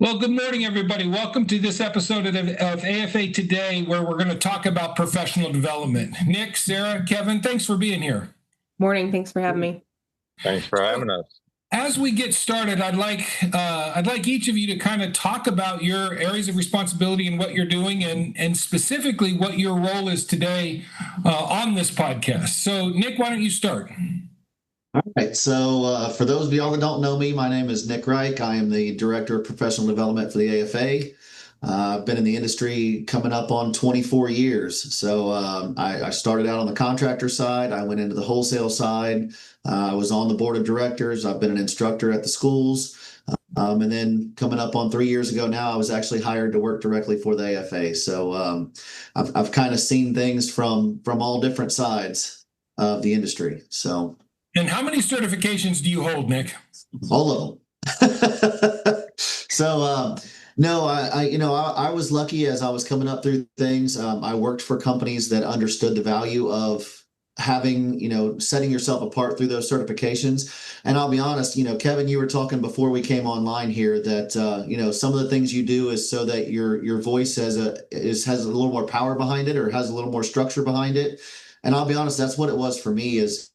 Well, good morning, everybody. Welcome to this episode of AFA Today, where we're going to talk about professional development. Nick, Sarah, Kevin, thanks for being here. Morning. Thanks for having me. Thanks for having us. As we get started, I'd like each of you to kind of talk about your areas of responsibility and what you're doing, and specifically what your role is today on this podcast. So, Nick, why don't you start? All right. So for those of y'all that don't know me, my name is Nick Rike. I am the Director of Professional Development for the AFA. I've been in the industry coming up on 24 years. So I started out on the contractor side. I went into the wholesale side. I was on the board of directors. I've been an instructor at the schools. And then coming up on 3 years ago now, I was actually hired to work directly for the AFA. So I've kind of seen things from all different sides of the industry. So. And how many certifications do you hold, Nick? All of them. So, no, I was lucky as I was coming up through things. I worked for companies that understood the value of having, setting yourself apart through those certifications. And I'll be honest, Kevin, you were talking before we came online here that, some of the things you do is so that your voice has a little more power behind it or has a little more structure behind it. And I'll be honest, that's what it was for me is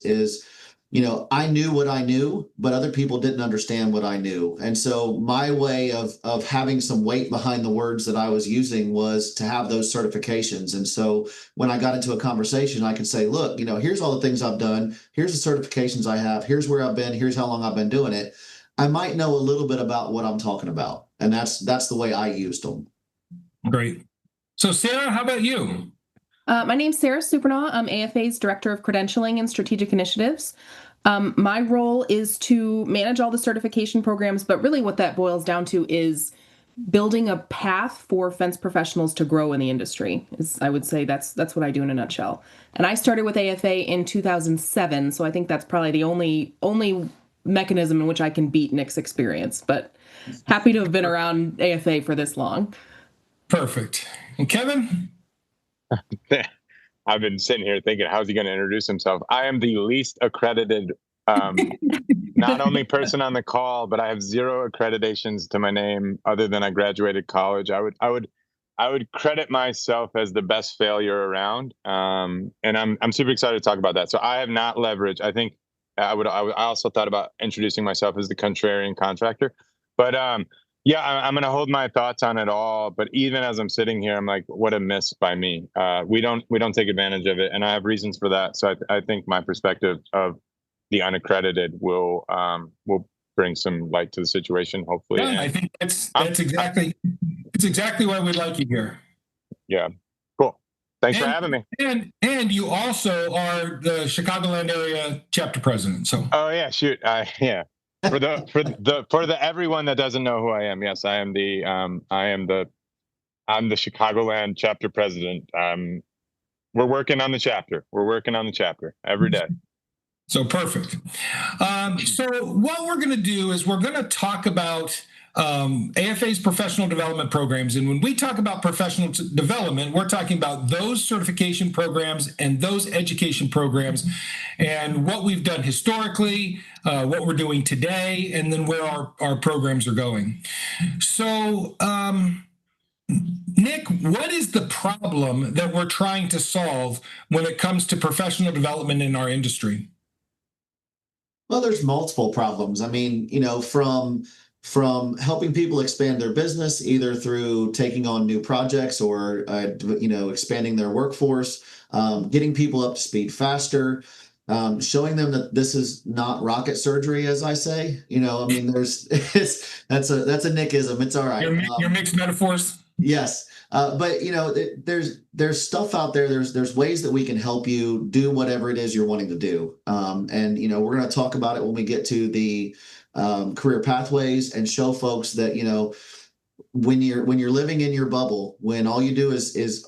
I knew what I knew, but other people didn't understand what I knew. And so my way of having some weight behind the words that I was using was to have those certifications. And so when I got into a conversation, I could say, look, here's all the things I've done. Here's the certifications I have. Here's where I've been. Here's how long I've been doing it. I might know a little bit about what I'm talking about. And that's the way I used them. Great. So Sarah, how about you? My name's Sara Surprenant. I'm AFA's Director of Credentialing and Strategic Initiatives. My role is to manage all the certification programs, but really what that boils down to is building a path for fence professionals to grow in the industry. I would say that's what I do in a nutshell. And I started with AFA in 2007, so I think that's probably the only mechanism in which I can beat Nick's experience, but happy to have been around AFA for this long. Perfect. And Kevin? I've been sitting here thinking, how's he going to introduce himself? I am the least accredited, not only person on the call, but I have 0 accreditations to my name other than I graduated college. I would credit myself as the best failure around, and I'm super excited to talk about that. So I have not leveraged. I think I also thought about introducing myself as the contrarian contractor, but yeah, I'm going to hold my thoughts on it all. But even as I'm sitting here, I'm like, what a miss by me. We don't take advantage of it. And I have reasons for that. So I think my perspective of the unaccredited will bring some light to the situation, hopefully. Yeah, I think that's exactly why we'd like you here. Yeah. Cool. Thanks for having me. And you also are the Chicagoland area chapter president. So. Oh yeah, shoot. Yeah. For the everyone that doesn't know who I am, yes, I'm the Chicagoland chapter president. We're working on the chapter. We're working on the chapter every day. So perfect. So what we're going to do is we're going to talk about AFA's professional development programs. And when we talk about professional development, we're talking about those certification programs and those education programs and what we've done historically, what we're doing today, and then where our programs are going. So, Nick, what is the problem that we're trying to solve when it comes to professional development in our industry? Well, there's multiple problems. I mean, from helping people expand their business, either through taking on new projects or, expanding their workforce, getting people up to speed faster, showing them that this is not rocket surgery, as I say. That's a Nickism. It's all right. Your mixed metaphors. Yes. But there's stuff out there. There's ways that we can help you do whatever it is you're wanting to do. And we're going to talk about it when we get to the career pathways and show folks that, when you're living in your bubble, when all you do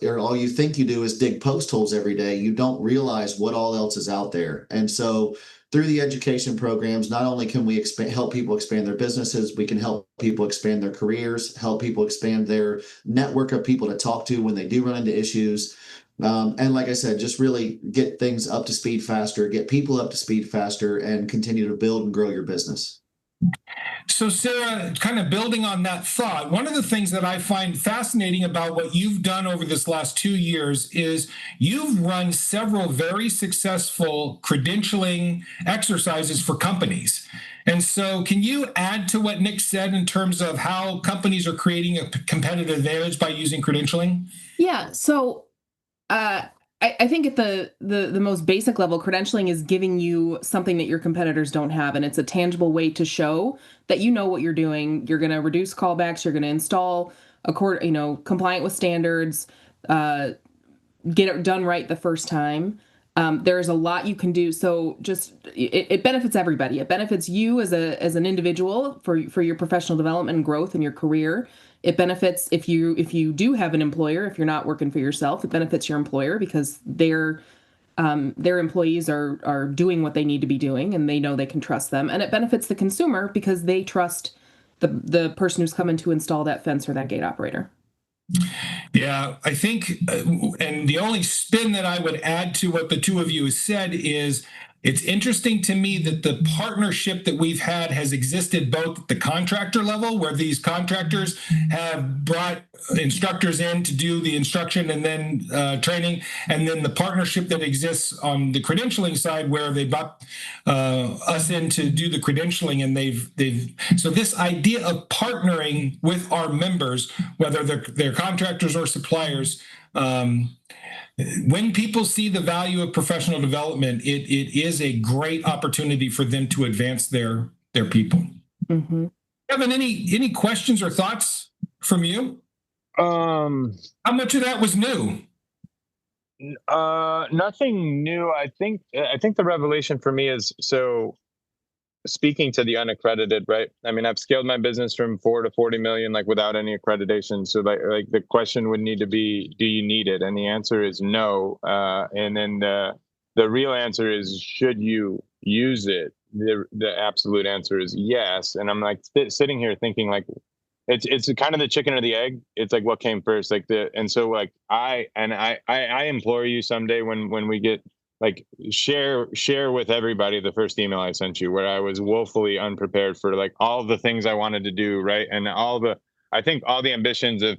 or all you think you do is dig post holes every day, you don't realize what all else is out there. And so through the education programs, not only can we help people expand their businesses, we can help people expand their careers, help people expand their network of people to talk to when they do run into issues. And like I said, just really get things up to speed faster, get people up to speed faster, and continue to build and grow your business. So, Sarah, kind of building on that thought, one of the things that I find fascinating about what you've done over this last 2 years is you've run several very successful credentialing exercises for companies. And so, can you add to what Nick said in terms of how companies are creating a competitive advantage by using credentialing? Yeah. So uh, I think at the most basic level, credentialing is giving you something that your competitors don't have, and it's a tangible way to show that you know what you're doing. You're going to reduce callbacks. You're going to install compliant with standards. Get it done right the first time. There's a lot you can do. So just it benefits everybody. It benefits you as an individual for your professional development and growth in your career. It benefits if you do have an employer. If you're not working for yourself, it benefits your employer because their employees are doing what they need to be doing and they know they can trust them. And it benefits the consumer because they trust the person who's coming to install that fence or that gate operator. Yeah, I think, and the only spin that I would add to what the two of you have said is it's interesting to me that the partnership that we've had has existed both at the contractor level, where these contractors have brought instructors in to do the instruction and then training, and then the partnership that exists on the credentialing side, where they brought us in to do the credentialing, and they've so this idea of partnering with our members, whether they're contractors or suppliers. When people see the value of professional development, it is a great opportunity for them to advance their people. Mm-hmm. Kevin, any questions or thoughts from you? Um, How much of that was new? Nothing new. I think the revelation for me is, so speaking to the unaccredited, right? I mean, I've scaled my business from 4 to 40 million, like without any accreditation. So like the question would need to be, do you need it? And the answer is no. And then the real answer is, should you use it? The absolute answer is yes. And I'm like sitting here thinking like, it's kind of the chicken or the egg. It's like, what came first? And so like I implore you someday when we get, like, share with everybody the first email I sent you, where I was woefully unprepared for like all the things I wanted to do, right? And I think all the ambitions of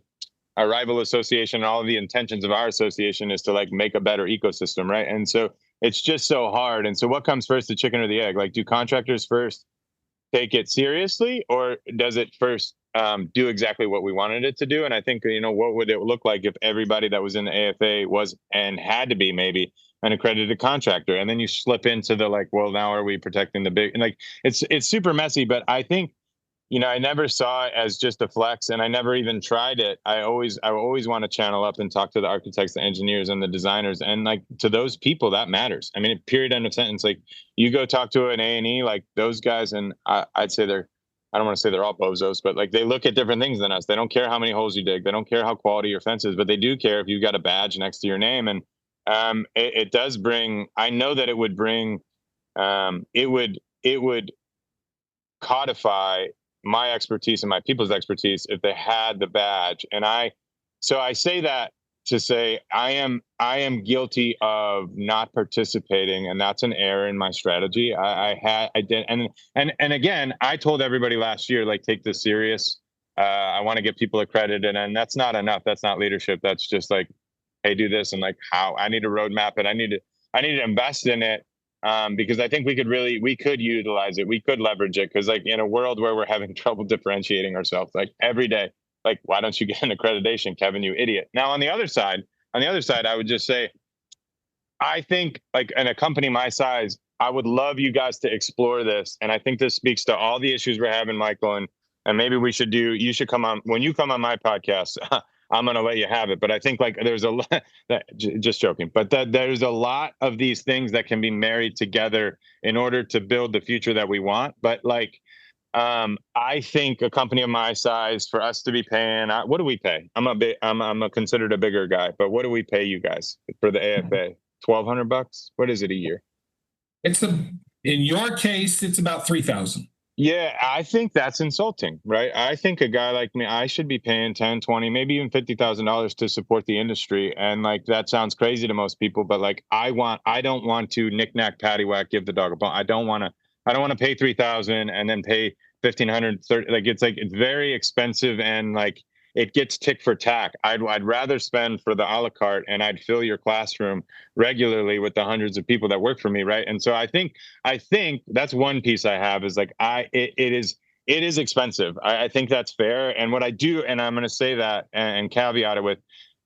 our rival association and all of the intentions of our association is to like make a better ecosystem, right? And so it's just so hard. And so what comes first, the chicken or the egg? Like, do contractors first take it seriously, or does it first do exactly what we wanted it to do? And I think, what would it look like if everybody that was in the AFA was and had to be maybe an accredited contractor? And then you slip into the like, well, now are we protecting the big? And like, it's super messy. But I think, I never saw it as just a flex, and I never even tried it. I always want to channel up and talk to the architects, the engineers, and the designers, and like to those people that matters. I mean, period, end of sentence. Like, you go talk to an A&E, like those guys, and I'd say I don't want to say they're all bozos, but like they look at different things than us. They don't care how many holes you dig. They don't care how quality your fence is, but they do care if you've got a badge next to your name. And it does bring. I know that it would bring. It would codify my expertise and my people's expertise if they had the badge. So I say that to say I am guilty of not participating, and that's an error in my strategy. I did, and again, I told everybody last year, like, take this serious. I want to get people accredited, and that's not enough. That's not leadership. That's just like, hey, do this, and like, how I need to roadmap it. I need to invest in it. Because I think we could utilize it. We could leverage it, because like in a world where we're having trouble differentiating ourselves, like every day, like, why don't you get an accreditation, Kevin, you idiot? Now on the other side, I would just say, I think like in a company my size, I would love you guys to explore this. And I think this speaks to all the issues we're having, Michael, and maybe you should come on, when you come on my podcast. I'm going to let you have it. But I think like there's a lot, just joking, but that there's a lot of these things that can be married together in order to build the future that we want. But like, I think a company of my size, for us to be paying, what do we pay? I'm considered a bigger guy, but what do we pay you guys for the AFA? $1,200? What is it a year? In your case, it's about 3,000. Yeah, I think that's insulting, right? I think a guy like me, I should be paying 10, 20, maybe even $50,000 to support the industry. And like, that sounds crazy to most people, but like, I don't want to knick-knack, paddywhack, give the dog a bone. I don't want to pay 3,000 and then pay 1,500, 30, it's very expensive, and like it gets tick for tack. I'd rather spend for the a la carte, and I'd fill your classroom regularly with the hundreds of people that work for me, right? And so I think that's one piece I have is like it is expensive. I think that's fair. And what I do, and I'm going to say that and caveat it with,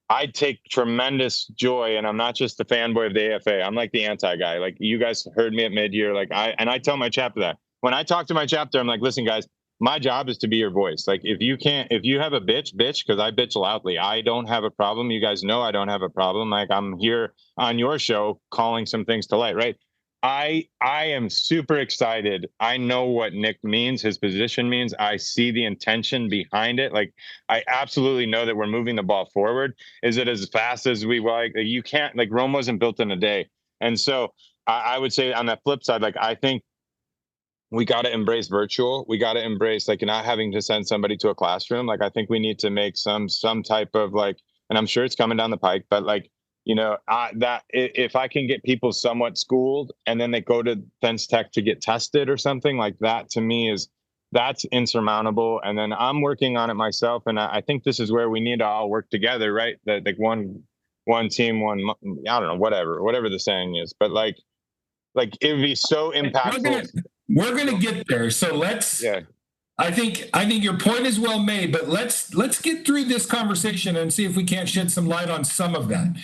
I take tremendous joy, and I'm not just the fanboy of the AFA. I'm like the anti guy. Like you guys heard me at mid-year. Like I tell my chapter that when I talk to my chapter, I'm like, listen, guys, my job is to be your voice. Like if you have a bitch, because I bitch loudly. I don't have a problem. You guys know I don't have a problem. Like I'm here on your show calling some things to light, right? I am super excited. I know what Nick means, his position means. I see the intention behind it. Like I absolutely know that we're moving the ball forward. Is it as fast as we like? You can't, like, Rome wasn't built in a day. And so I would say on that flip side, like I think we got to embrace virtual. We got to embrace like not having to send somebody to a classroom. Like I think we need to make some type of like, and I'm sure it's coming down the pike, but like, that if I can get people somewhat schooled and then they go to Fence Tech to get tested or something like that, to me that's insurmountable. And then I'm working on it myself, and I think this is where we need to all work together, right? That like one team, I don't know, whatever the saying is, but like it would be so impactful. We're gonna get there. So let's. Yeah. I think your point is well made, but let's get through this conversation and see if we can't shed some light on some of that.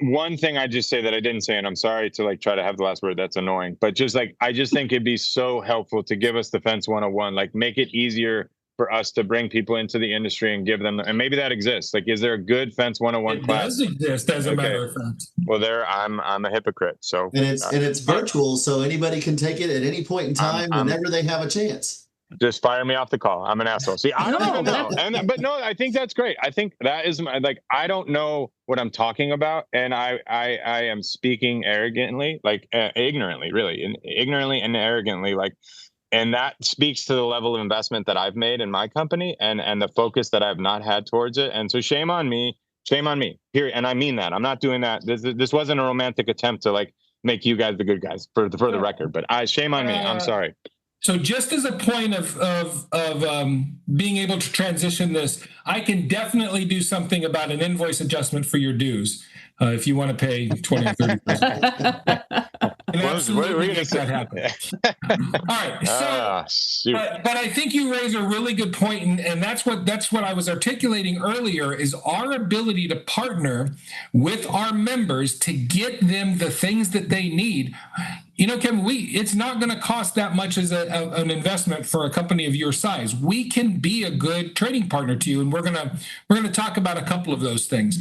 One thing I just say that I didn't say, and I'm sorry to like try to have the last word. That's annoying, but just like I just think it'd be so helpful to give us the Fence 101, like make it easier for us to bring people into the industry and give them, and maybe that exists. Like, is there a good Fence 101 class? It does exist, as a matter of fact. Well, I'm a hypocrite. So and it's virtual, so anybody can take it at any point in time whenever they have a chance. Just fire me off the call. I'm an asshole. See, I don't know. But no, I think that's great. I think that is like, I don't know what I'm talking about. And I am speaking arrogantly, like ignorantly, really, ignorantly and arrogantly, like, and that speaks to the level of investment that I've made in my company and the focus that I've not had towards it. And so shame on me, period. And I mean that. I'm not doing that. This wasn't a romantic attempt to like make you guys the good guys for the record, but shame on me. I'm sorry. So just as a point of being able to transition this, I can definitely do something about an invoice adjustment for your dues if you want to pay 20 or 30%. Absolutely we're make that happen. All right. So, but I think you raise a really good point, and that's what I was articulating earlier is our ability to partner with our members to get them the things that they need. Kevin, it's not going to cost that much as an investment for a company of your size. We can be a good trading partner to you, and we're gonna talk about a couple of those things.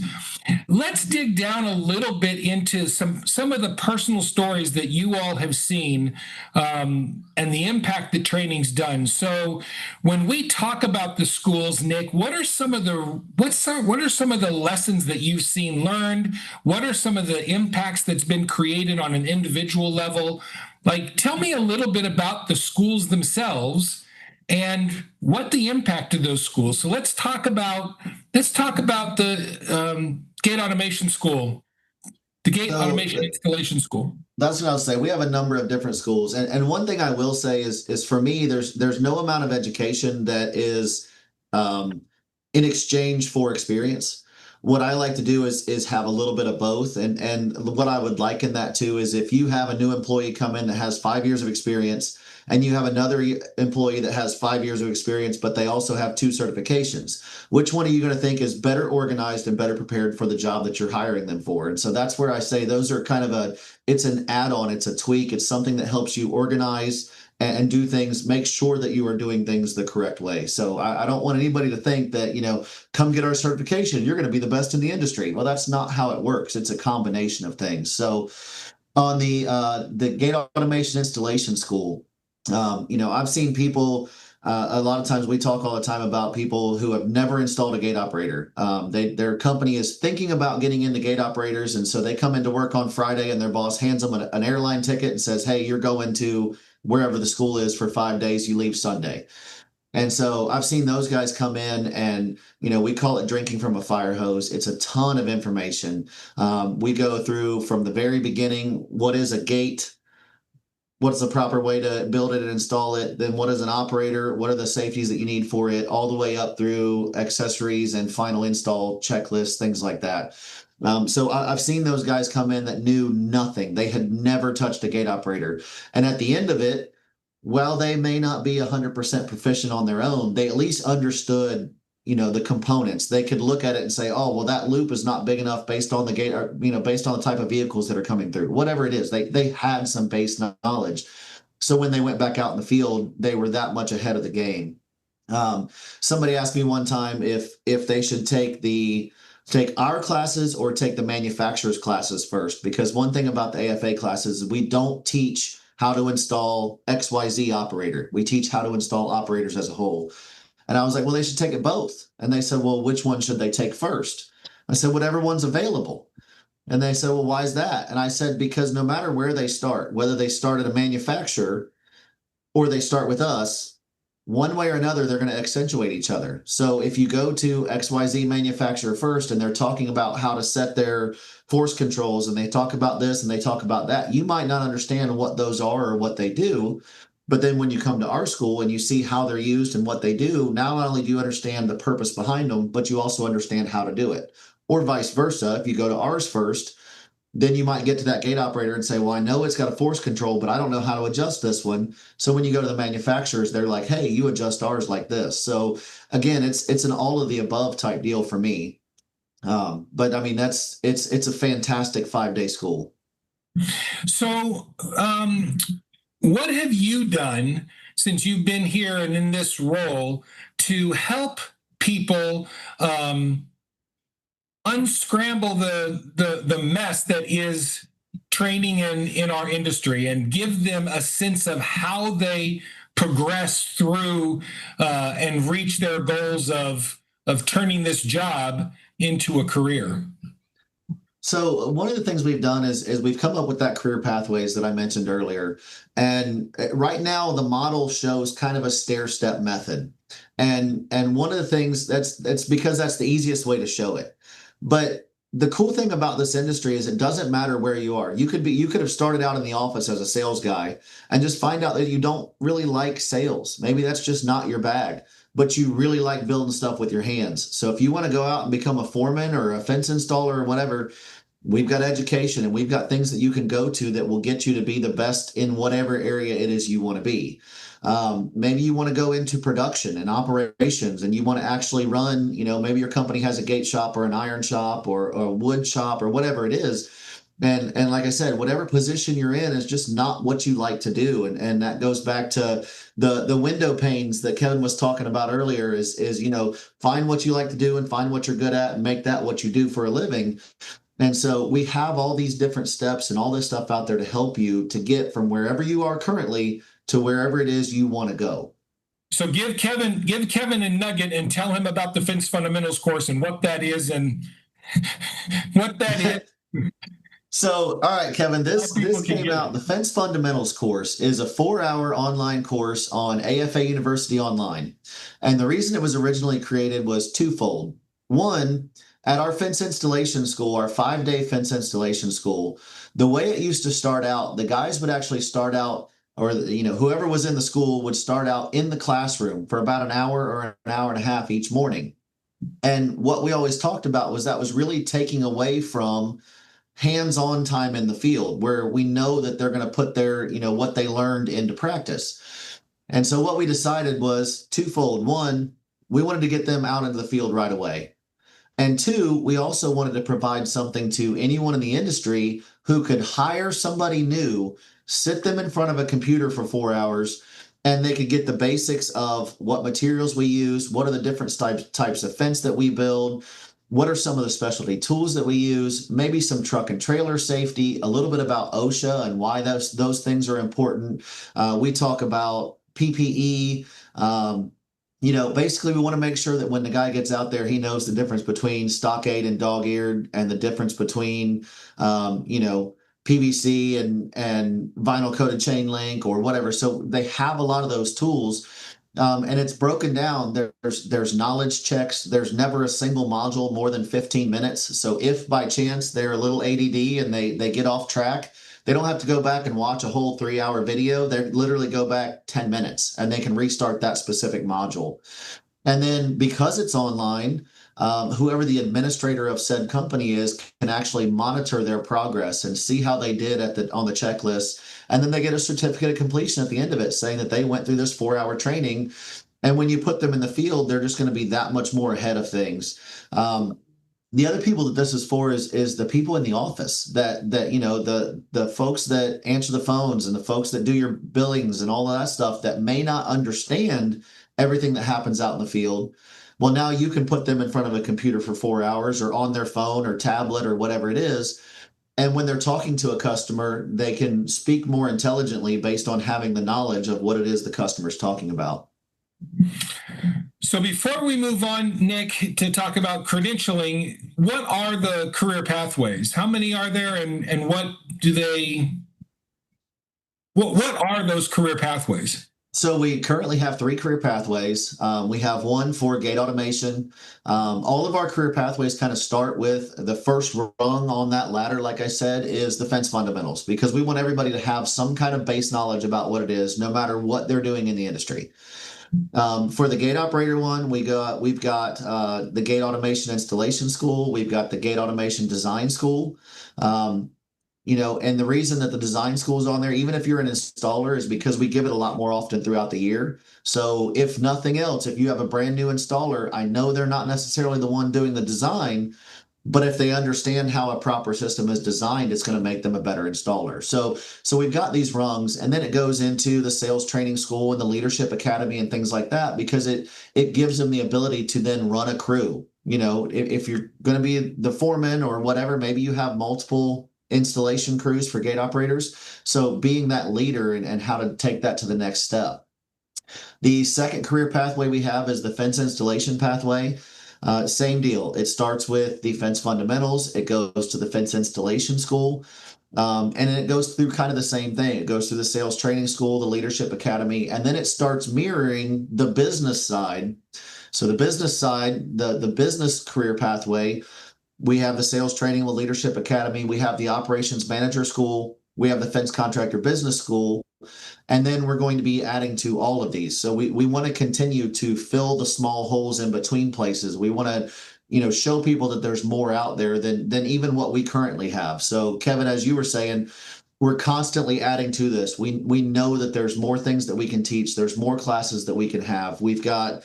Let's dig down a little bit into some of the personal stories that you all have seen and the impact that training's done. So, when we talk about the schools, Nick, what are some of the lessons that you've seen learned? What are some of the impacts that's been created on an individual level? Like, tell me a little bit about the schools themselves and what the impact of those schools. So let's talk about the gate automation school, the gate automation installation school. That's what I'll say. We have a number of different schools, and one thing I will say is for me, there's no amount of education that is in exchange for experience. What I like to do is have a little bit of both. And what I would liken that to is if you have a new employee come in that has 5 years of experience and you have another employee that has 5 years of experience, but they also have 2 certifications, which one are you going to think is better organized and better prepared for the job that you're hiring them for? And so that's where I say those are kind of it's an add-on, it's a tweak, it's something that helps you organize and do things, make sure that you are doing things the correct way. So I don't want anybody to think that, come get our certification, you're going to be the best in the industry. Well, that's not how it works. It's a combination of things. So on the gate automation installation school, I've seen people, a lot of times we talk all the time about people who have never installed a gate operator. Their company is thinking about getting into gate operators. And so they come into work on Friday and their boss hands them an airline ticket and says, hey, you're going to wherever the school is for 5 days, you leave Sunday. And so I've seen those guys come in and, we call it drinking from a fire hose. It's a ton of information. We go through from the very beginning, what is a gate? what's the proper way to build it and install it, then what is an operator, what are the safeties that you need for it, all the way up through accessories and final install checklists, things like that. So I've seen those guys come in that knew nothing. They had never touched a gate operator. And at the end of it, while they may not be 100% proficient on their own, they at least understood, the components. They could look at it and say, oh, well, that loop is not big enough based on the gate, or, based on the type of vehicles that are coming through. Whatever it is, they had some base knowledge. So when they went back out in the field, they were that much ahead of the game. Somebody asked me one time if they should take our classes or take the manufacturer's classes first, because one thing about the AFA classes is we don't teach how to install XYZ operator. We teach how to install operators as a whole. And I was like, well, they should take it both. And they said, well, which one should they take first? I said, whatever one's available. And they said, well, why is that? And I said, because no matter where they start, whether they start at a manufacturer or they start with us, one way or another, they're going to accentuate each other. So if you go to XYZ manufacturer first and they're talking about how to set their force controls and they talk about this and they talk about that, you might not understand what those are or what they do. But then when you come to our school and you see how they're used and what they do, not only do you understand the purpose behind them, but you also understand how to do it. Or vice versa. If you go to ours first, then you might get to that gate operator and say, well, I know it's got a force control, but I don't know how to adjust this one. So when you go to the manufacturers, they're like, hey, you adjust ours like this. So again, it's an all of the above type deal for me. But I mean, it's a fantastic 5-day school. So, what have you done since you've been here and in this role to help people unscramble the mess that is training in our industry and give them a sense of how they progress through and reach their goals of turning this job into a career? So one of the things we've done is we've come up with that career pathways that I mentioned earlier. And right now the model shows kind of a stair-step method. And one of the things that's because that's the easiest way to show it. But the cool thing about this industry is it doesn't matter where you are. You could have started out in the office as a sales guy and just find out that you don't really like sales. Maybe that's just not your bag, but you really like building stuff with your hands. So if you want to go out and become a foreman or a fence installer or whatever, we've got education and we've got things that you can go to that will get you to be the best in whatever area it is you want to be. Maybe you want to go into production and operations and you want to actually run, maybe your company has a gate shop or an iron shop or a wood shop or whatever it is. And like I said, whatever position you're in is just not what you like to do. And that goes back to the window panes that Kevin was talking about earlier is, find what you like to do and find what you're good at and make that what you do for a living. And so we have all these different steps and all this stuff out there to help you to get from wherever you are currently to wherever it is you want to go. So give Kevin a nugget and tell him about the Fence Fundamentals course and what that is and what that is. So, all right, Kevin, this came out. The Fence Fundamentals course is a 4-hour online course on AFA University Online. And the reason it was originally created was twofold. One, at our fence installation school, our 5-day fence installation school, the way it used to start out, the guys would actually start out, or whoever was in the school would start out in the classroom for about an hour or an hour and a half each morning. And what we always talked about was that was really taking away from hands-on time in the field where we know that they're going to put their, what they learned into practice. And so what we decided was twofold. One, we wanted to get them out into the field right away. And two, we also wanted to provide something to anyone in the industry who could hire somebody new, sit them in front of a computer for 4 hours, and they could get the basics of what materials we use, what are the different types of fence that we build, what are some of the specialty tools that we use, maybe some truck and trailer safety, a little bit about OSHA and why those things are important. We talk about PPE. Basically we want to make sure that when the guy gets out there, he knows the difference between stockade and dog-eared and the difference between, PVC and vinyl coated chain link or whatever. So they have a lot of those tools. And it's broken down. There's knowledge checks. There's never a single module more than 15 minutes. So if by chance they're a little ADD and they get off track, They don't have to go back and watch a whole 3-hour video. They literally go back 10 minutes and they can restart that specific module. And then because it's online, whoever the administrator of said company is can actually monitor their progress and see how they did on the checklist. And then they get a certificate of completion at the end of it saying that they went through this 4-hour training. And when you put them in the field, they're just going to be that much more ahead of things. The other people that this is for is the people in the office that the folks that answer the phones and the folks that do your billings and all of that stuff that may not understand everything that happens out in the field. Well, now you can put them in front of a computer for 4 hours or on their phone or tablet or whatever it is. And when they're talking to a customer, they can speak more intelligently based on having the knowledge of what it is the customer's talking about. So before we move on, Nick, to talk about credentialing, what are the career pathways? How many are there, and what are those career pathways? So we currently have 3 career pathways. We have one for gate automation. All of our career pathways kind of start with the first rung on that ladder, like I said, is the fence fundamentals, because we want everybody to have some kind of base knowledge about what it is, no matter what they're doing in the industry. For the gate operator one, we've got the gate automation installation school. We've got the gate automation design school. And the reason that the design school is on there, even if you're an installer, is because we give it a lot more often throughout the year. So if nothing else, if you have a brand new installer, I know they're not necessarily the one doing the design, but if they understand how a proper system is designed, it's going to make them a better installer. So we've got these rungs, and then it goes into the sales training school and the leadership academy and things like that, because it gives them the ability to then run a crew. If you're going to be the foreman or whatever, maybe you have multiple installation crews for gate operators. So being that leader and how to take that to the next step. The second career pathway we have is the fence installation pathway. Same deal. It starts with the fence fundamentals. It goes to the fence installation school. And then it goes through kind of the same thing. It goes through the sales training school, the leadership academy, and then it starts mirroring the business side. So the business side, the business career pathway, we have the sales training, the leadership academy. We have the operations manager school. We have the fence contractor business school. And then we're going to be adding to all of these. So we want to continue to fill the small holes in between places. We want to, show people that there's more out there than even what we currently have. So Kevin, as you were saying, we're constantly adding to this. We know that there's more things that we can teach. There's more classes that we can have. We've got,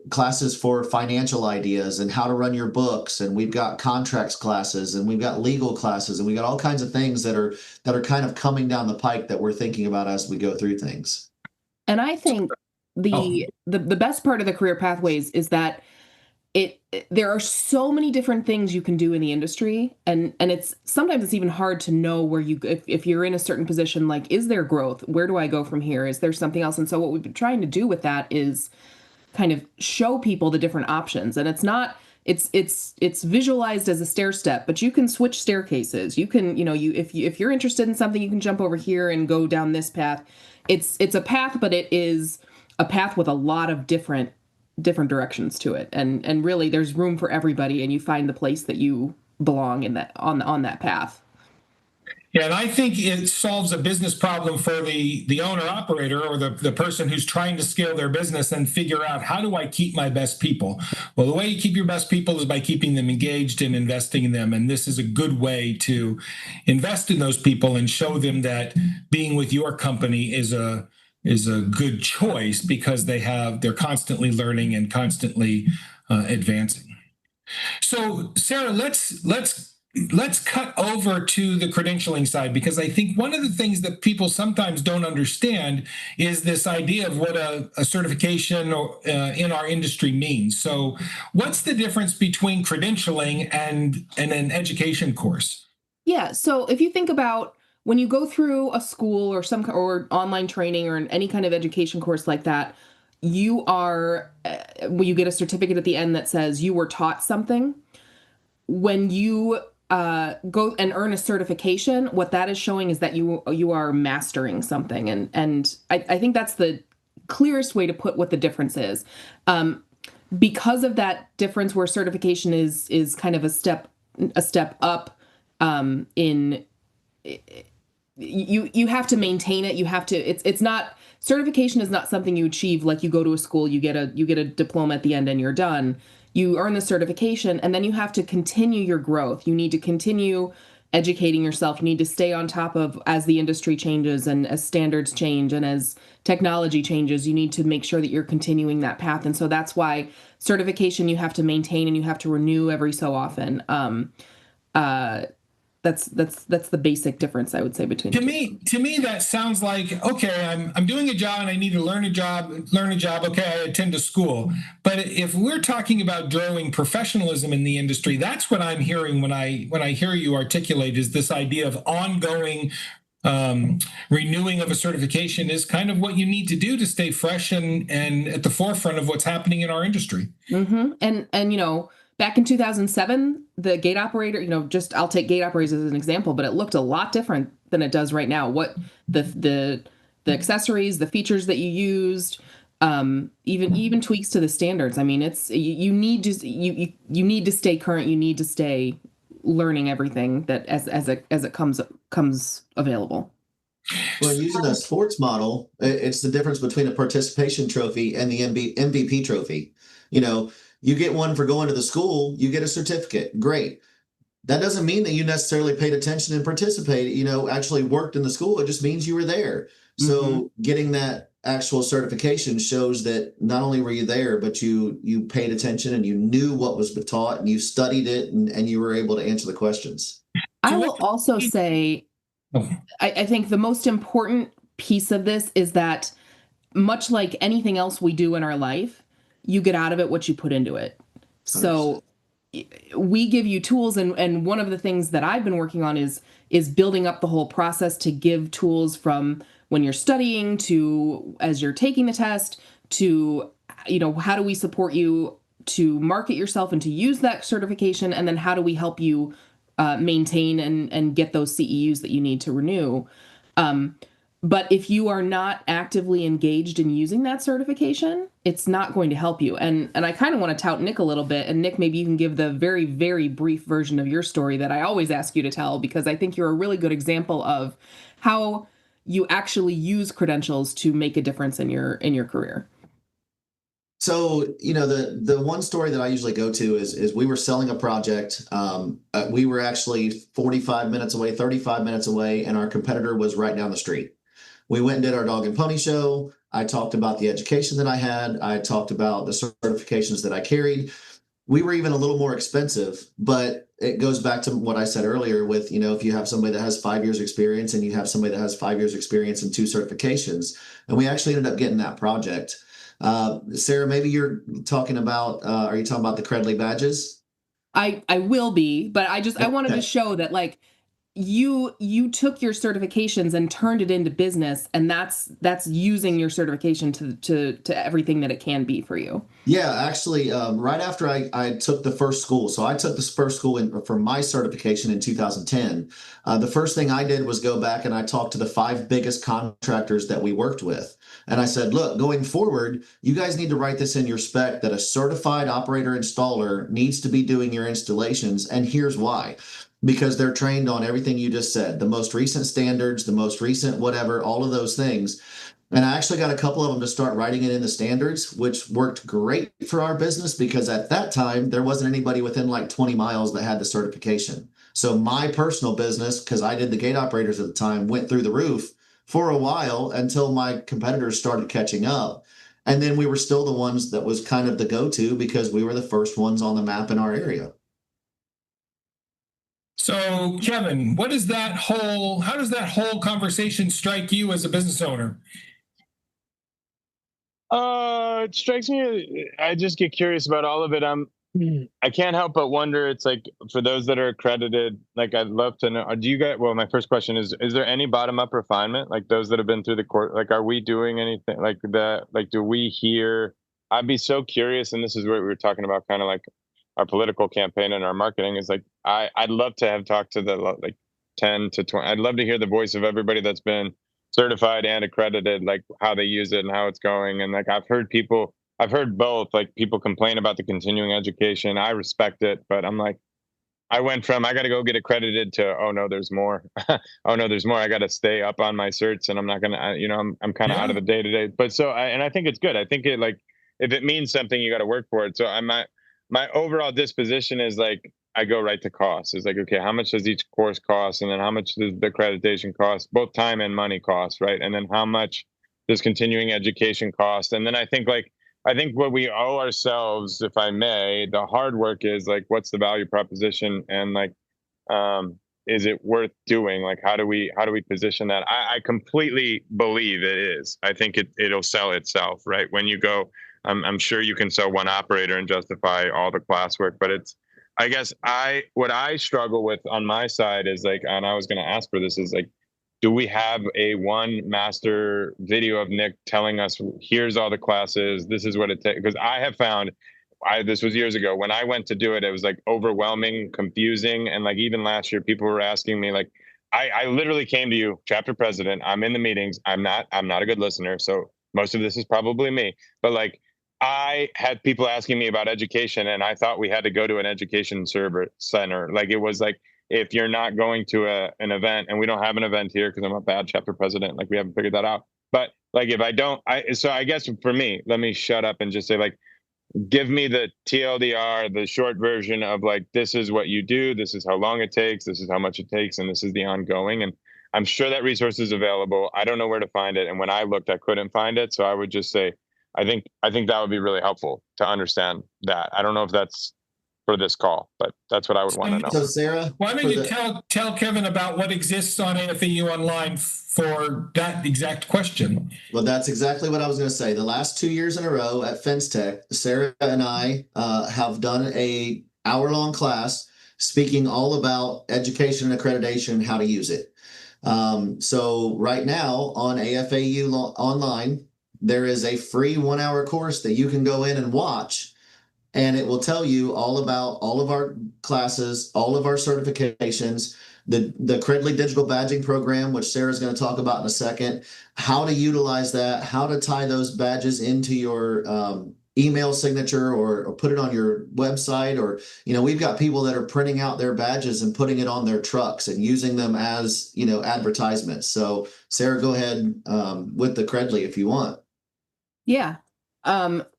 classes for financial ideas and how to run your books. And we've got contracts classes, and we've got legal classes, and we got all kinds of things that are kind of coming down the pike that we're thinking about as we go through things. And I think the best part of the career pathways is that there are so many different things you can do in the industry, and sometimes it's even hard to know where if you're in a certain position, like, is there growth? Where do I go from here? Is there something else? And so what we've been trying to do with that is kind of show people the different options. And it's visualized as a stair step, but you can switch staircases. You can, if you're interested in something, you can jump over here and go down this path. It's a path, but it is a path with a lot of different directions to it. And really there's room for everybody, and you find the place that you belong in that on that path. Yeah, and I think it solves a business problem for the owner operator or the person who's trying to scale their business and figure out, how do I keep my best people? Well, the way you keep your best people is by keeping them engaged and investing in them. And this is a good way to invest in those people and show them that being with your company is a good choice, because they're constantly learning and constantly advancing. So Sara, let's cut over to the credentialing side, because I think one of the things that people sometimes don't understand is this idea of what a certification in our industry means. So what's the difference between credentialing and an education course? Yeah. So if you think about when you go through a school or online training or any kind of education course like that, you get a certificate at the end that says you were taught something. When you go and earn a certification, what that is showing is that you are mastering something. And I think that's the clearest way to put what the difference is. Because of that difference, where certification is kind of a step up in you have to maintain it. You have to, it's not, certification is not something you achieve like you go to a school, you get a diploma at the end and you're done. You earn the certification and then you have to continue your growth. You need to continue educating yourself. You need to stay on top of, as the industry changes and as standards change and as technology changes, you need to make sure that you're continuing that path. And so that's why certification you have to maintain and you have to renew every so often. That's the basic difference, I would say, between the two. To me, that sounds like, okay, I'm doing a job and I need to learn a job. Okay, I attend a school. But if we're talking about growing professionalism in the industry, that's what I'm hearing when I hear you articulate, is this idea of ongoing renewing of a certification is kind of what you need to do to stay fresh and at the forefront of what's happening in our industry. Mm-hmm. And back in 2007, the gate operator, just I'll take gate operators as an example, but it looked a lot different than it does right now. What the accessories, the features that you used, even tweaks to the standards. I mean, it's you need to stay current. You need to stay learning everything that as it comes available. Well, using a sports model, it's the difference between a participation trophy and the MVP trophy. You get one for going to the school, you get a certificate. Great. That doesn't mean that you necessarily paid attention and participated, actually worked in the school. It just means you were there. So getting that actual certification shows that not only were you there, but you paid attention and you knew what was taught and you studied it and you were able to answer the questions. I will also say, I think the most important piece of this is that, much like anything else we do in our life, you get out of it what you put into it. So we give you tools, and one of the things that I've been working on is building up the whole process to give tools from when you're studying to as you're taking the test to, how do we support you to market yourself and to use that certification, and then how do we help you maintain and get those CEUs that you need to renew. But if you are not actively engaged in using that certification, it's not going to help you. And I kind of want to tout Nick a little bit. And Nick, maybe you can give the very, very brief version of your story that I always ask you to tell, because I think you're a really good example of how you actually use credentials to make a difference in your career. So, the one story that I usually go to is we were selling a project. We were actually 45 minutes away, 35 minutes away, and our competitor was right down the street. We went and did our dog and pony show. I talked about the education that I had. I talked about the certifications that I carried. We were even a little more expensive, but it goes back to what I said earlier with, if you have somebody that has 5 years experience and you have somebody that has 5 years experience and 2 certifications, and we actually ended up getting that project. Sara, maybe you're talking about, are you talking about the Credly badges? I will be, but I wanted to show that, like, you took your certifications and turned it into business, and that's using your certification to everything that it can be for you. Yeah, actually, right after I took the first school, so I took this first school for my certification in 2010. The first thing I did was go back and I talked to the 5 biggest contractors that we worked with. And I said, look, going forward, you guys need to write this in your spec that a certified operator installer needs to be doing your installations. And here's why. Because they're trained on everything you just said, the most recent standards, the most recent whatever, all of those things. And I actually got a couple of them to start writing it in the standards, which worked great for our business because at that time, there wasn't anybody within like 20 miles that had the certification. So my personal business, because I did the gate operators at the time, went through the roof for a while until my competitors started catching up. And then we were still the ones that was kind of the go-to because we were the first ones on the map in our area. So, Kevin, how does that whole conversation strike you as a business owner? It strikes me. I just get curious about all of it. I can't help but wonder. It's like, for those that are accredited, like, I'd love to know. Do you guys? Well, my first question is there any bottom-up refinement? Like, those that have been through the court, like, are we doing anything like that? Like, do we hear? I'd be so curious, and this is what we were talking about, kind of like our political campaign and our marketing. Is like, I'd love to have talked to the like 10 to 20. I'd love to hear the voice of everybody that's been certified and accredited, like how they use it and how it's going. And like, I've heard both, like, people complain about the continuing education. I respect it, but I'm like, I went from I got to go get accredited to oh no, there's more. Oh no, there's more. I got to stay up on my certs, and I'm not gonna, I'm kind of out Yeah. of the day to day. But so, and I think it's good. I think it like if it means something, you got to work for it. So my overall disposition is like I go right to cost. It's like okay, how much does each course cost, and then how much does the accreditation cost, both time and money cost, right? And then how much does continuing education cost? And then I think what we owe ourselves, if I may, the hard work is like, what's the value proposition, and like, is it worth doing? Like, how do we position that? I completely believe it is. I think it'll sell itself, right? When you go, I'm sure you can sell one operator and justify all the classwork, but I guess what I struggle with on my side is like, and I was going to ask for this is like, do we have a one master video of Nick telling us here's all the classes, this is what it takes? Because I have found this was years ago when I went to do it, it was like overwhelming, confusing, and like even last year people were asking me like I literally came to you, chapter president, I'm in the meetings, I'm not a good listener, so most of this is probably me, but like I had people asking me about education, and I thought we had to go to an education server center. Like it was like if you're not going to an event, and we don't have an event here because I'm a bad chapter president, like we haven't figured that out. But like if I don't, so I guess for me, let me shut up and just say like, give me the TLDR, the short version of like, this is what you do, this is how long it takes, this is how much it takes, and this is the ongoing. And I'm sure that resource is available. I don't know where to find it. And when I looked, I couldn't find it. So I would just say, I think that would be really helpful to understand that. I don't know if that's for this call, but that's what I would want to know. So Sarah, Why don't you tell Kevin about what exists on AFAU Online for that exact question? well, that's exactly what I was going to say. The last 2 years in a row at FinTech, Sarah and I have done a hour-long class speaking all about education and accreditation and how to use it. So right now on AFAU Online, there is a free 1 hour course that you can go in and watch, and it will tell you all about all of our classes, all of our certifications, the Credly digital badging program, which Sarah's going to talk about in a second, how to utilize that, how to tie those badges into your email signature or put it on your website, or we've got people that are printing out their badges and putting it on their trucks and using them as advertisements. So Sarah, go ahead with the Credly if you want. Yeah.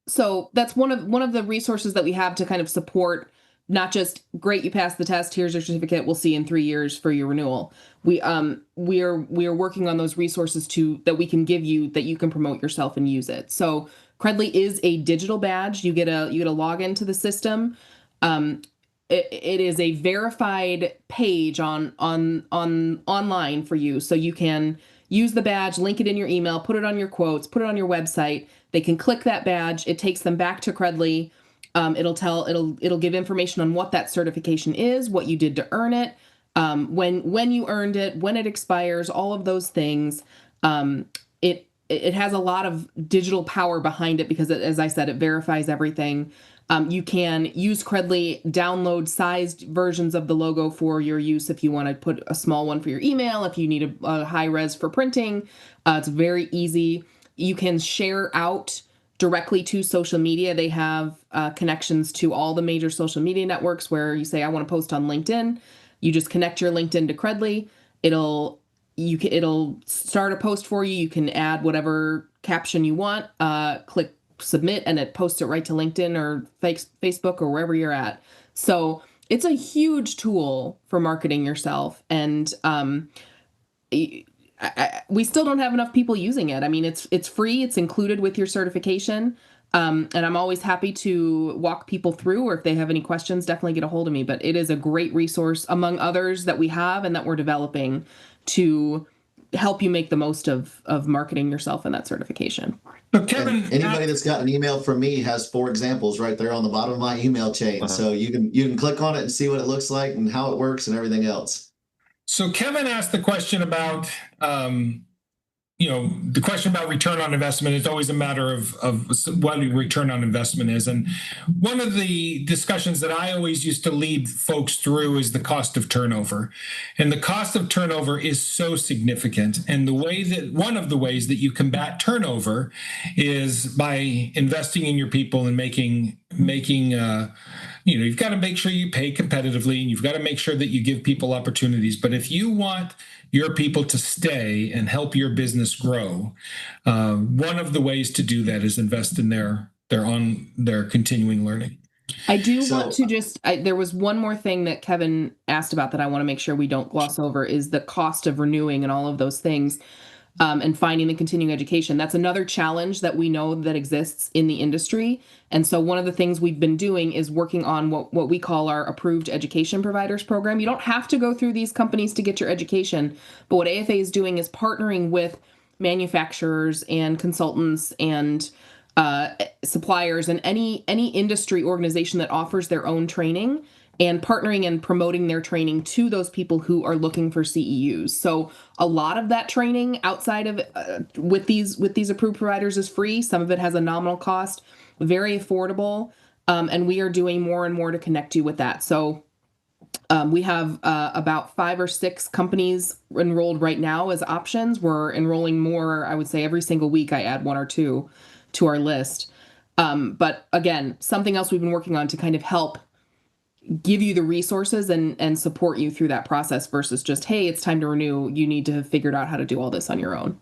So that's one of the resources that we have to kind of support, not just great, you passed the test, here's your certificate, we'll see you in 3 years for your renewal. We are working on those resources that we can give you that you can promote yourself and use it. So Credly is a digital badge. You get a login to the system. It is a verified page on online for you, so you can use the badge, link it in your email, put it on your quotes, put it on your website. They can click that badge. It takes them back to Credly. It'll give information on what that certification is, what you did to earn it, when you earned it, when it expires, all of those things. It has a lot of digital power behind it because, as I said, it verifies everything. You can use Credly, download sized versions of the logo for your use if you want to put a small one for your email, if you need a high res for printing. It's very easy. You can share out directly to social media. They have connections to all the major social media networks where you say, I want to post on LinkedIn. You just connect your LinkedIn to Credly. It'll start a post for you. You can add whatever caption you want, click submit, and it posts it right to LinkedIn or Facebook or wherever you're at. So it's a huge tool for marketing yourself. And we still don't have enough people using it. I mean, it's free. It's included with your certification. And I'm always happy to walk people through, or if they have any questions, definitely get a hold of me. But it is a great resource among others that we have and that we're developing to help you make the most of marketing yourself and that certification. So Kevin, and anybody that's got an email from me has 4 examples right there on the bottom of my email chain. So you can click on it and see what it looks like and how it works and everything else. So Kevin asked the question about, the question about return on investment is always a matter of what return on investment is. And one of the discussions that I always used to lead folks through is the cost of turnover. And the cost of turnover is so significant. And one of the ways that you combat turnover is by investing in your people and making you've got to make sure you pay competitively, and you've got to make sure that you give people opportunities. But if you want your people to stay and help your business grow, one of the ways to do that is invest in their continuing learning. I do want to there was one more thing that Kevin asked about that I want to make sure we don't gloss over, is the cost of renewing and all of those things. And finding the continuing education. That's another challenge that we know that exists in the industry. And so one of the things we've been doing is working on what we call our approved education providers program. You don't have to go through these companies to get your education, but what AFA is doing is partnering with manufacturers and consultants and suppliers and any industry organization that offers their own training, and partnering and promoting their training to those people who are looking for CEUs. So a lot of that training outside of with these approved providers is free. Some of it has a nominal cost, very affordable, and we are doing more and more to connect you with that. So we have about 5 or 6 companies enrolled right now as options. We're enrolling more. I would say every single week I add 1 or 2 to our list. But again, something else we've been working on to kind of help give you the resources and support you through that process versus just, hey, it's time to renew. You need to have figured out how to do all this on your own.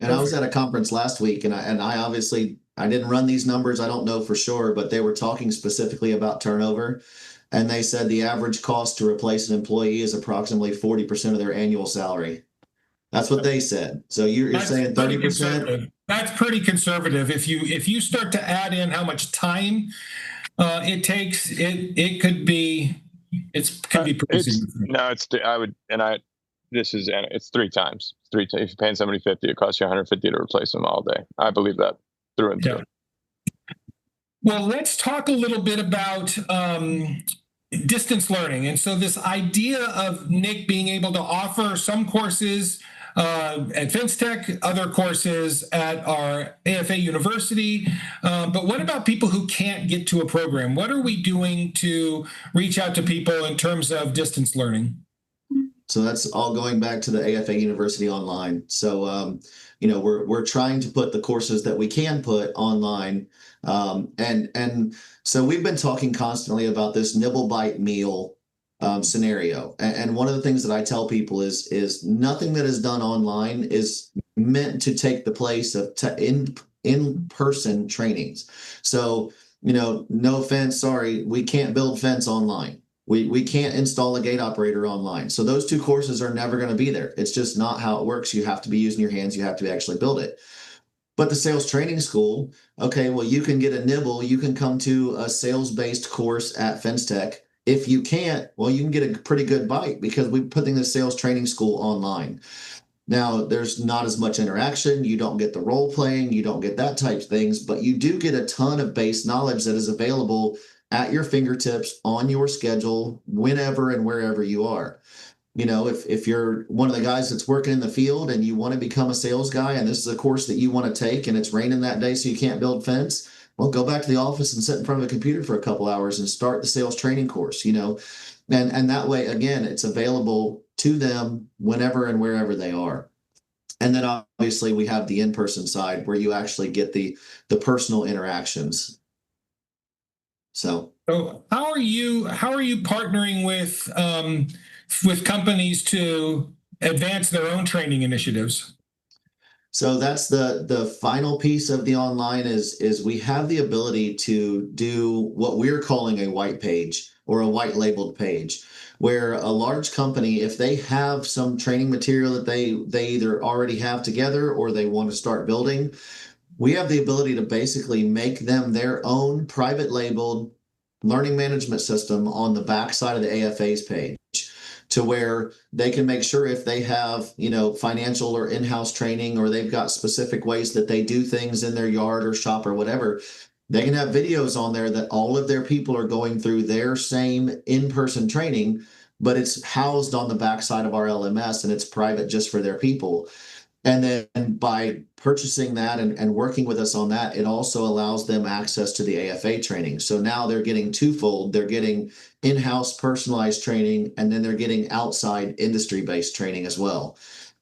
And I was at a conference last week, and I obviously I didn't run these numbers. I don't know for sure, but they were talking specifically about turnover. And they said the average cost to replace an employee is approximately 40% of their annual salary. That's what they said. So you're saying 30%? That's pretty conservative. If you start to add in how much time it takes, it could be pretty significant. No, it's 3 times. If you're paying somebody $50, it costs you $150 to replace them all day. I believe that through and through. Well, let's talk a little bit about distance learning. And so this idea of Nick being able to offer some courses at FinTech, other courses at our AFA University. But what about people who can't get to a program? What are we doing to reach out to people in terms of distance learning? So that's all going back to the AFA University Online. So, we're trying to put the courses that we can put online. And so we've been talking constantly about this nibble bite meal scenario. And one of the things that I tell people is nothing that is done online is meant to take the place of in-person trainings. So, no offense, sorry, we can't build fence online. We can't install a gate operator online. So those 2 courses are never going to be there. It's just not how it works. You have to be using your hands. You have to actually build it. But the sales training school, okay, well, you can get a nibble. You can come to a sales-based course at FinTech. If you can't, well, you can get a pretty good bite because we're putting the sales training school online. Now, there's not as much interaction. You don't get the role playing. You don't get that type of things, but you do get a ton of base knowledge that is available at your fingertips on your schedule, whenever and wherever you are. If you're one of the guys that's working in the field and you want to become a sales guy, and this is a course that you want to take and it's raining that day so you can't build fence, well, go back to the office and sit in front of a computer for a couple hours and start the sales training course, and that way, again, it's available to them whenever and wherever they are. And then obviously we have the in-person side where you actually get the personal interactions. So how are you partnering with companies to advance their own training initiatives? So that's the final piece of the online is we have the ability to do what we're calling a white page or a white labeled page, where a large company, if they have some training material that they either already have together or they want to start building, we have the ability to basically make them their own private labeled learning management system on the back side of the AFA's page, to where they can make sure if they have, financial or in-house training, or they've got specific ways that they do things in their yard or shop or whatever, they can have videos on there that all of their people are going through their same in-person training, but it's housed on the backside of our LMS and it's private just for their people. And then by purchasing that and working with us on that, it also allows them access to the AFA training. So now they're getting twofold. They're getting in-house personalized training, and then they're getting outside industry-based training as well.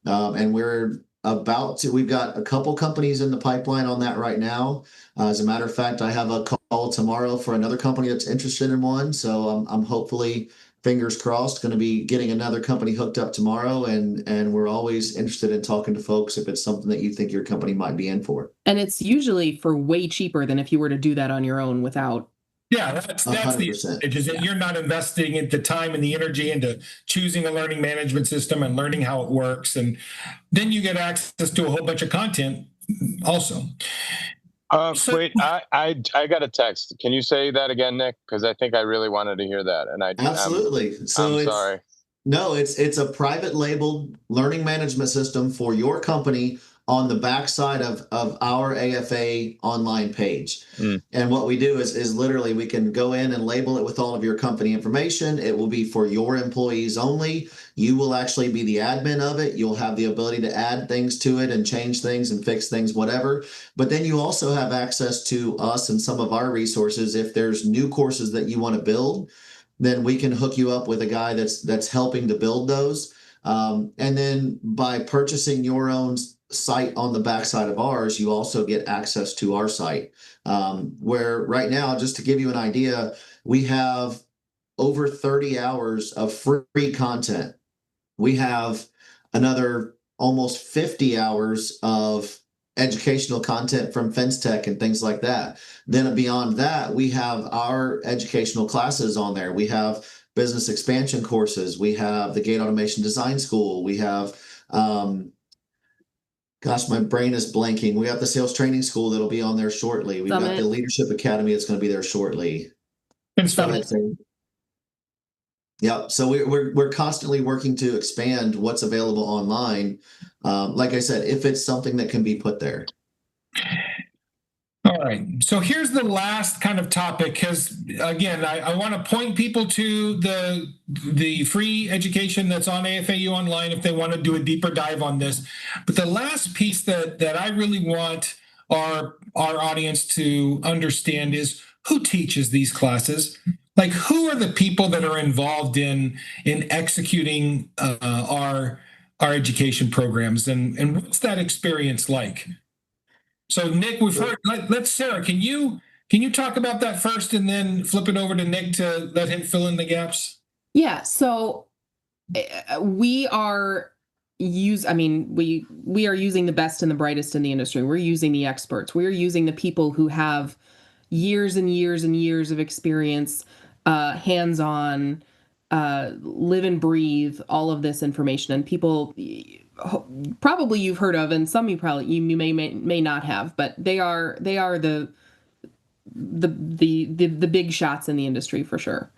And we've got a couple companies in the pipeline on that right now. As a matter of fact, I have a call call tomorrow for another company that's interested in one. So I'm hopefully, fingers crossed, going to be getting another company hooked up tomorrow. And we're always interested in talking to folks if it's something that you think your company might be in for. And it's usually for way cheaper than if you were to do that on your own without. Yeah, that's the 100%. advantage, is that Yeah. you're not investing the time and the energy into choosing a learning management system and learning how it works. And then you get access to a whole bunch of content also. So- Wait, I got a text. Can you say that again, Nick? Because I think I really wanted to hear that, and Absolutely. So I'm sorry. No, it's a private labeled learning management system for your company on the backside of our AFA online page. Mm. And what we do is literally we can go in and label it with all of your company information. It will be for your employees only. You will actually be the admin of it. You'll have the ability to add things to it and change things and fix things, whatever. But then you also have access to us and some of our resources. If there's new courses that you want to build, then we can hook you up with a guy that's helping to build those. And then by purchasing your own site on the backside of ours, you also get access to our site. Where right now, just to give you an idea, we have over 30 hours of free content. We have another almost 50 hours of educational content from Fence Tech and things like that. Then beyond that, we have our educational classes on there. We have business expansion courses. We have the Gate Automation Design School. We have, gosh, my brain is blanking. We have the Sales Training School that'll be on there shortly. We've got the Leadership Academy that's going to be there shortly. And Go ahead, Sarah. Yep. So we're constantly working to expand what's available online. Like I said, if it's something that can be put there. All right. So here's the last kind of topic, because again, I want to point people to the free education that's on AFAU online if they want to do a deeper dive on this. But the last piece that I really want our audience to understand is who teaches these classes. Like, who are the people that are involved in executing our education programs, and what's that experience like? So Nick, we've heard. Let's Sarah. Can you talk about that first, and then flip it over to Nick to let him fill in the gaps? Yeah. So we are we are using the best and the brightest in the industry. We're using the experts. We're using the people who have years and years and years of experience, hands-on, live and breathe all of this information. And people probably you've heard of, and some you may not have, but they are the big shots in the industry for sure.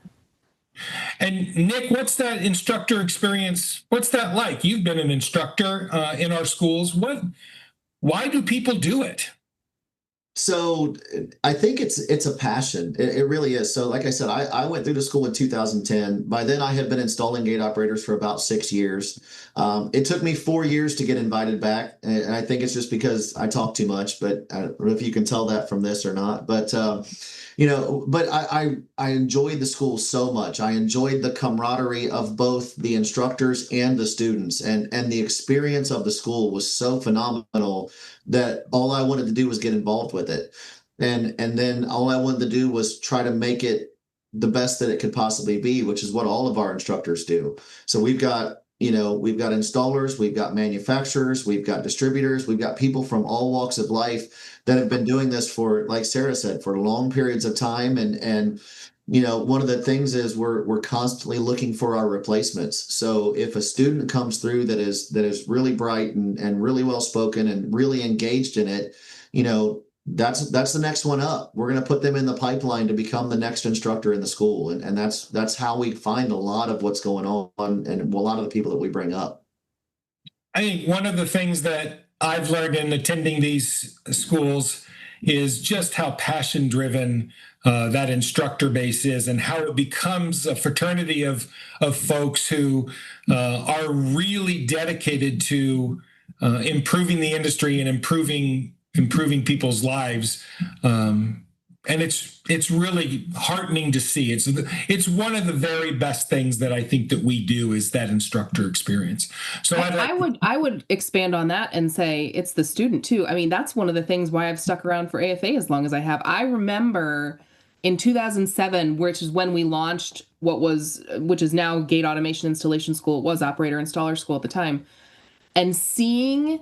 And Nick, what's that instructor experience? What's that like? You've been an instructor in our schools. Why do people do it? So I think it's a passion. It really is. So like I said, I went through the school in 2010. By then I had been installing gate operators for about 6 years. It took me 4 years to get invited back. And I think it's just because I talk too much, but I don't know if you can tell that from this or not. But but I enjoyed the school so much. I enjoyed the camaraderie of both the instructors and the students, and the experience of the school was so phenomenal that all I wanted to do was get involved with it. And then all I wanted to do was try to make it the best that it could possibly be, which is what all of our instructors do. So we've got installers, we've got manufacturers, we've got distributors, we've got people from all walks of life that have been doing this for, like Sarah said, for long periods of time. And one of the things is we're constantly looking for our replacements. So if a student comes through that is really bright and really well spoken and really engaged in it, that's the next one up. We're going to put them in the pipeline to become the next instructor in the school. And that's how we find a lot of what's going on and a lot of the people that we bring up. I think one of the things that I've learned in attending these schools is just how passion driven that instructor base is, and how it becomes a fraternity of folks who are really dedicated to improving the industry and improving people's lives. and it's really heartening to see. It's one of the very best things that I think that we do is that instructor experience. So I would expand on that and say it's the student too. I mean, that's one of the things why I've stuck around for AFA as long as I have. I remember in 2007, which is when we launched which is now Gate Automation Installation School. It was Operator Installer School at the time, and seeing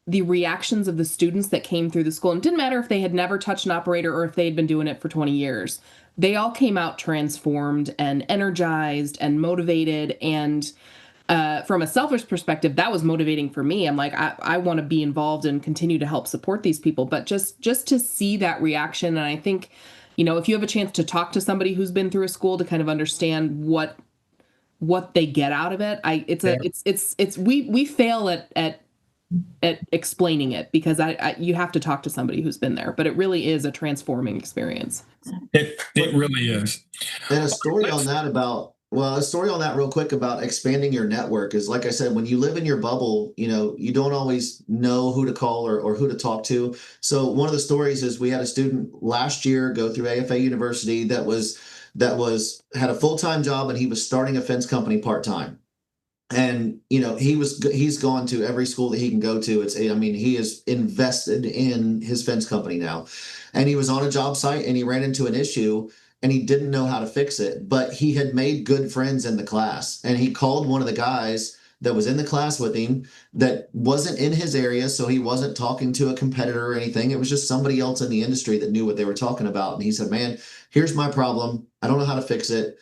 the reactions of the students that came through the school, and it didn't matter if they had never touched an operator or if they had been doing it for 20 years, they all came out transformed and energized and motivated. And from a selfish perspective, that was motivating for me. I'm like, I want to be involved and continue to help support these people. But just to see that reaction, and I think, if you have a chance to talk to somebody who's been through a school to kind of understand what they get out of it, we fail at explaining it because you have to talk to somebody who's been there, but it really is a transforming experience. It really is. And a story on that real quick about expanding your network is, like I said, when you live in your bubble, you don't always know who to call or who to talk to. So one of the stories is we had a student last year go through AFA University that had a full-time job, and he was starting a fence company part-time. And he's gone to every school that he can go to. He is invested in his fence company now, and he was on a job site and he ran into an issue and he didn't know how to fix it, but he had made good friends in the class, and he called one of the guys that was in the class with him that wasn't in his area, so he wasn't talking to a competitor or anything. It was just somebody else in the industry that knew what they were talking about. And he said, "Man, here's my problem. I don't know how to fix it."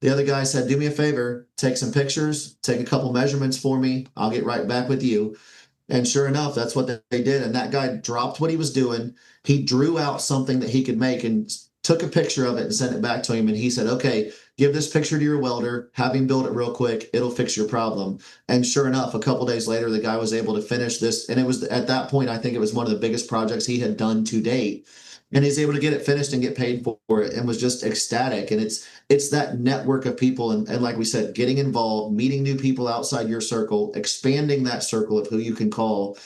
The other guy said, "Do me a favor, take some pictures, take a couple measurements for me. I'll get right back with you." And sure enough, that's what they did. And that guy dropped what he was doing. He drew out something that he could make and took a picture of it and sent it back to him. And he said, "Okay, give this picture to your welder, have him build it real quick. It'll fix your problem." And sure enough, a couple days later, the guy was able to finish this. And it was at that point, I think it was one of the biggest projects he had done to date. And he's able to get it finished and get paid for it, and was just ecstatic. And it's that network of people. And like we said, getting involved, meeting new people outside your circle, expanding that circle of who you can call,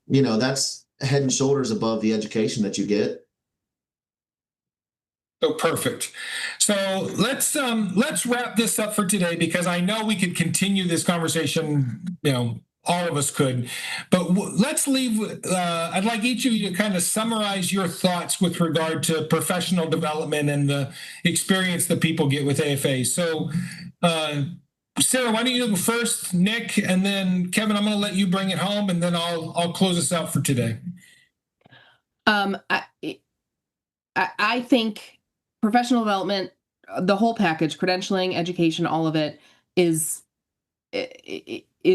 that's head and shoulders above the education that you get. So perfect. So let's wrap this up for today, because I know we could continue this conversation, all of us could, but let's leave. I'd like each of you to kind of summarize your thoughts with regard to professional development and the experience that people get with AFA. So, Sarah, why don't you go first, Nick, and then Kevin, I'm going to let you bring it home, and then I'll close us out for today. I think professional development, the whole package, credentialing, education, all of it is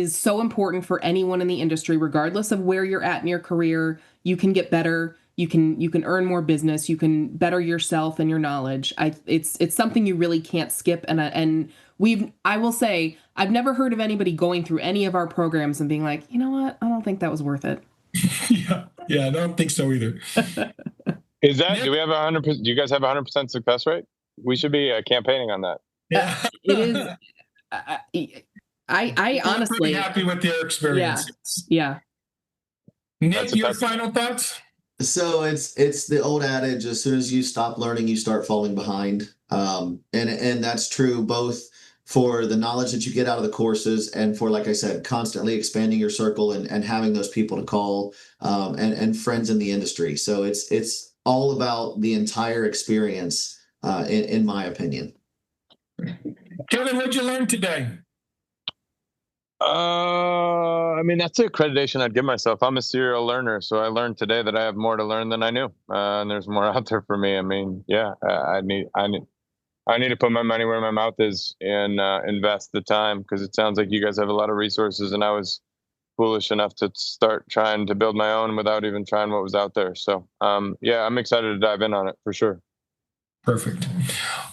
so important for anyone in the industry, regardless of where you're at in your career. You can get better. You can earn more business. You can better yourself and your knowledge. It's something you really can't skip. And I will say, I've never heard of anybody going through any of our programs and being like, "You know what? I don't think that was worth it." Yeah, I don't think so either. Is that, do we have 100%? Do you guys have 100% success rate? We should be campaigning on that. Yeah, it is. I honestly pretty happy with their experience. Yeah. Nick, your final thoughts? So it's the old adage: as soon as you stop learning, you start falling behind. And that's true both for the knowledge that you get out of the courses and for, like I said, constantly expanding your circle and having those people to call, and friends in the industry. So it's all about the entire experience, in my opinion. Kevin, what'd you learn today? That's the accreditation I'd give myself. I'm a serial learner, so I learned today that I have more to learn than I knew, and there's more out there for me. I need to put my money where my mouth is and invest the time, because it sounds like you guys have a lot of resources, and I was foolish enough to start trying to build my own without even trying what was out there. So, I'm excited to dive in on it for sure. Perfect.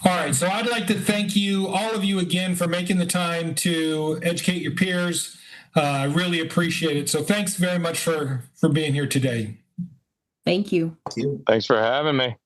All right. So I'd like to thank you, all of you, again, for making the time to educate your peers. I really appreciate it. So thanks very much for being here today. Thank you. Thanks for having me.